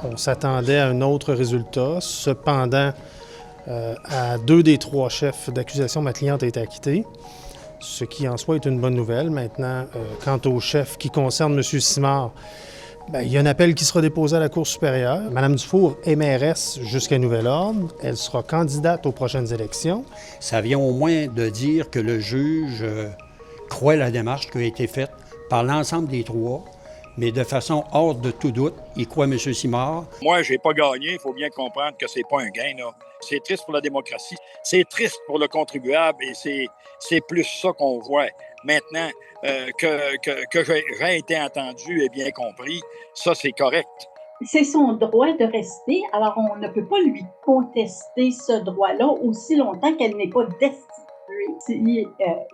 On s'attendait à un autre résultat. Cependant, à 2 des 3 chefs d'accusation, ma cliente a été acquittée, ce qui en soi est une bonne nouvelle. Maintenant, quant au chef qui concerne M. Simard, il y a un appel qui sera déposé à la Cour supérieure. Mme Dufour est mairesse jusqu'à nouvel ordre. Elle sera candidate aux prochaines élections. Ça vient au moins de dire que le juge croit la démarche qui a été faite par l'ensemble des 3, mais de façon hors de tout doute, il croit M. Simard. Moi, je n'ai pas gagné. Il faut bien comprendre que c'est pas un gain, là. C'est triste pour la démocratie. C'est triste pour le contribuable et c'est plus ça qu'on voit. Maintenant, que j'ai été entendu et bien compris, ça, c'est correct. C'est son droit de rester. Alors, on ne peut pas lui contester ce droit-là aussi longtemps qu'elle n'est pas destituée. Si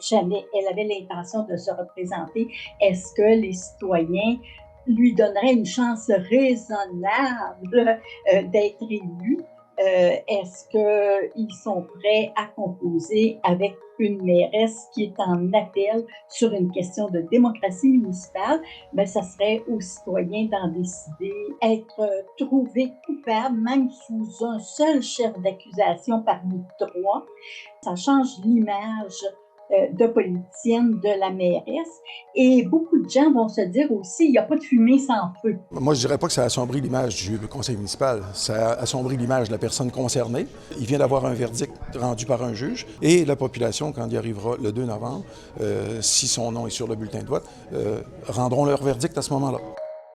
jamais elle avait l'intention de se représenter, est-ce que les citoyens lui donneraient une chance raisonnable d'être élus? Est-ce qu'ils sont prêts à composer avec une mairesse qui est en appel sur une question de démocratie municipale? Bien, ça serait aux citoyens d'en décider. Être trouvé coupable, même sous un seul chef d'accusation parmi 3, ça change l'image de politicienne de la mairesse. Et beaucoup de gens vont se dire aussi, il n'y a pas de fumée sans feu. Moi, je dirais pas que ça assombrit l'image du conseil municipal. Ça assombrit l'image de la personne concernée. Il vient d'avoir un verdict rendu par un juge et la population, quand il arrivera le 2 novembre, si son nom est sur le bulletin de vote, rendront leur verdict à ce moment-là.